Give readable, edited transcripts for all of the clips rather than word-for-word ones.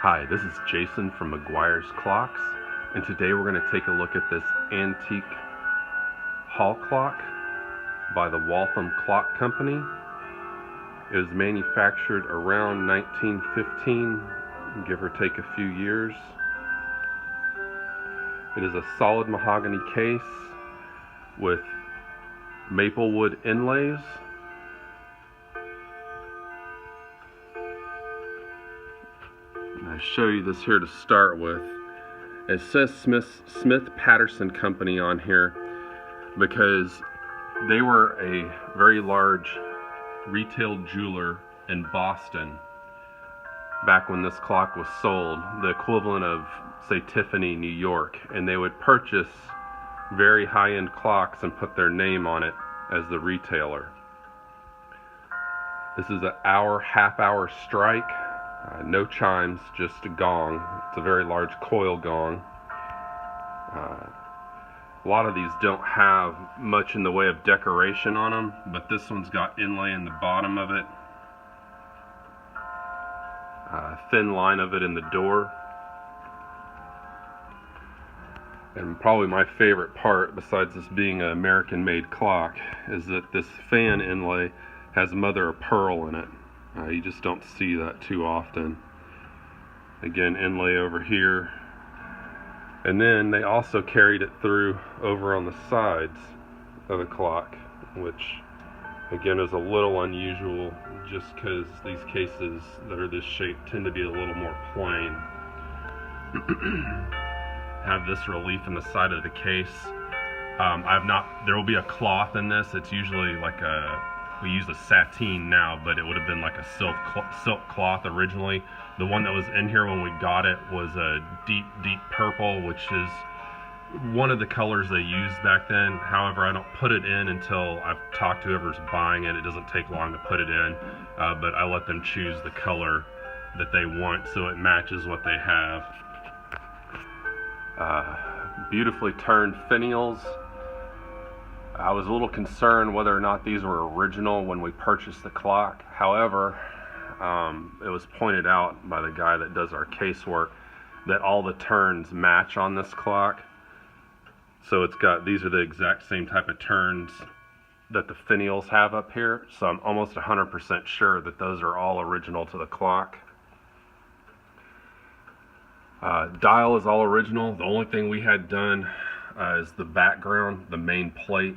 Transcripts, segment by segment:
Hi, this is Jason from McGuire's Clocks, and today we're going to take a look at this antique hall clock by the Waltham Clock Company. It was manufactured around 1915, give or take a few years. It is a solid mahogany case with maplewood inlays. I'll show you this here to start with. It says Smith Patterson Company on here because they were a very large retail jeweler in Boston back when this clock was sold, the equivalent of, say, Tiffany, New York, and they would purchase very high-end clocks and put their name on it as the retailer. This is an half-hour strike. No chimes, just a gong. It's a very large coil gong. A lot of these don't have much in the way of decoration on them, but this one's got inlay in the bottom of it. Thin line of it in the door. And probably my favorite part, besides this being an American-made clock, is that this fan inlay has mother of pearl in it. You just don't see that too often. Again, inlay over here. And then they also carried it through over on the sides of the clock, which again is a little unusual just because these cases that are this shape tend to be a little more plain. Have this relief in the side of the case. There will be a cloth in this. It's usually like we use a sateen now, but it would have been like a silk cloth originally. The one that was in here when we got it was a deep purple, which is one of the colors they used back then. However, I don't put it in until I've talked to whoever's buying it. It doesn't take long to put it in, but I let them choose the color that they want so it matches what they have. Beautifully turned finials. I was a little concerned whether or not these were original when we purchased the clock. However, it was pointed out by the guy that does our casework that all the turns match on this clock. So these are the exact same type of turns that the finials have up here. So I'm almost 100% sure that those are all original to the clock. Dial is all original. The only thing we had done is the background, the main plate,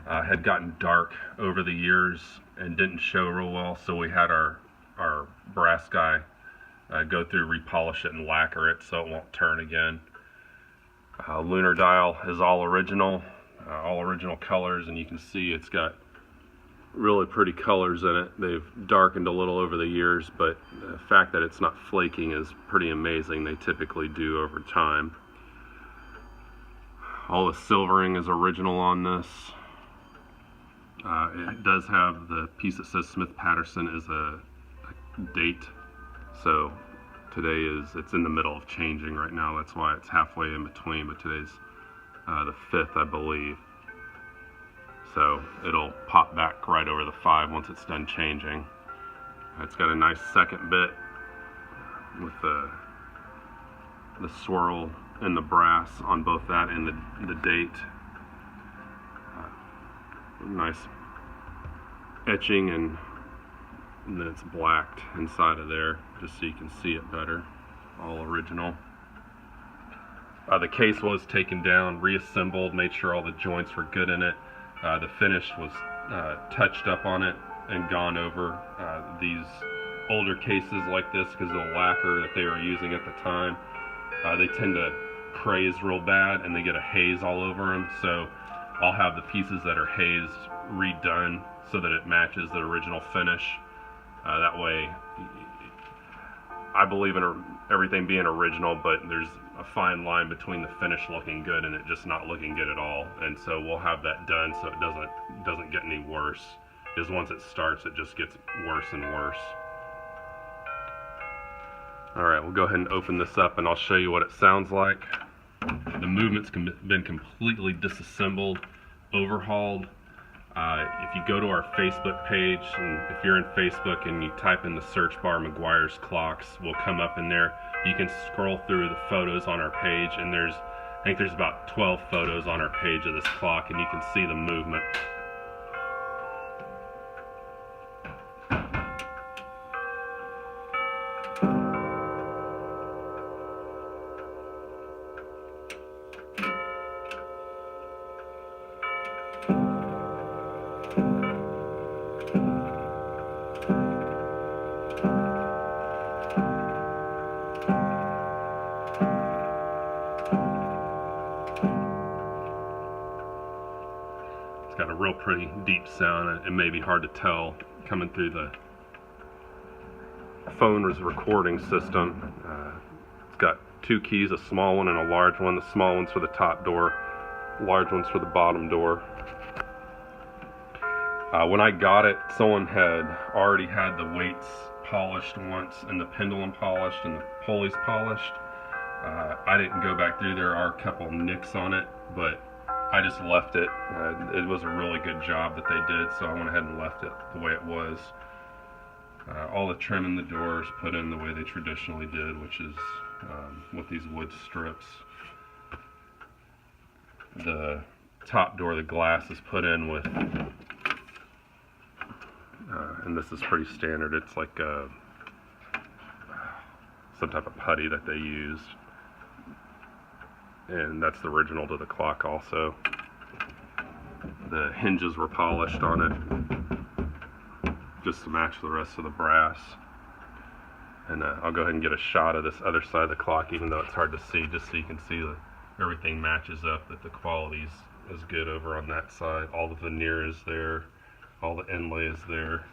had gotten dark over the years and didn't show real well, so we had our brass guy go through, repolish it, and lacquer it so it won't turn again. Lunar dial is all original colors, and you can see it's got really pretty colors in it. They've darkened a little over the years, but the fact that it's not flaking is pretty amazing. They typically do over time. All the silvering is original on this. It does have the piece that says Smith Patterson is a date. So it's in the middle of changing right now. That's why it's halfway in between, but today's the 5th, I believe. So it'll pop back right over the 5 once it's done changing. It's got a nice second bit with the swirl and the brass on both that and the date. Nice etching, and then it's blacked inside of there just so you can see it better. All original. The case was taken down, reassembled, made sure all the joints were good in it. The finish was touched up on it and gone over. These older cases like this, because of the lacquer that they were using at the time, they tend to craze real bad and they get a haze all over them. So I'll have the pieces that are hazed redone so that it matches the original finish. That way, I believe in everything being original, but there's a fine line between the finish looking good and it just not looking good at all. And so we'll have that done so it doesn't get any worse. Because once it starts, it just gets worse and worse. Alright, we'll go ahead and open this up and I'll show you what it sounds like. The movement's been completely disassembled, overhauled. If you go to our Facebook page, and if you're in Facebook and you type in the search bar McGuire's Clocks, we'll come up in there. You can scroll through the photos on our page, and I think there's about 12 photos on our page of this clock, and you can see the movement. Got a real pretty deep sound. It may be hard to tell coming through the phone's recording system. It's got two keys, a small one and a large one. The small one's for the top door, large one's for the bottom door. When I got it, someone had already had the weights polished once and the pendulum polished and the pulleys polished. I didn't go back through. There are a couple nicks on it, but I just left it. It was a really good job that they did, so I went ahead and left it the way it was. All the trim in the doors put in the way they traditionally did, which is with these wood strips. The top door, the glass is put in with, and this is pretty standard, it's like some type of putty that they used. And that's the original to the clock also. The hinges were polished on it just to match the rest of the brass. And I'll go ahead and get a shot of this other side of the clock, even though it's hard to see, just so you can see that everything matches up, that the quality is good over on that side. All the veneer is there, all the inlay is there.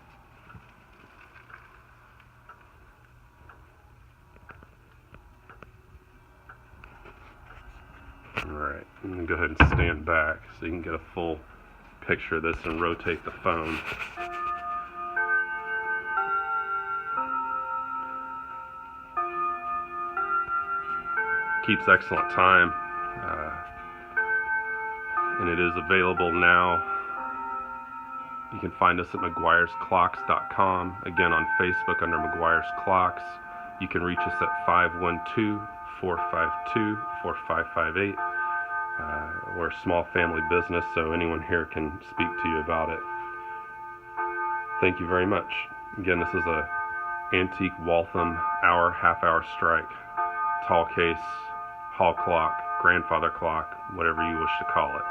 Alright, I'm going to go ahead and stand back so you can get a full picture of this and rotate the phone. Keeps excellent time, and it is available now. You can find us at mcguiresclocks.com. Again, on Facebook under McGuire's Clocks. You can reach us at 512-452-4558. We're a small family business, so anyone here can speak to you about it. Thank you very much. Again, this is a antique Waltham half-hour strike, tall case, hall clock, grandfather clock, whatever you wish to call it.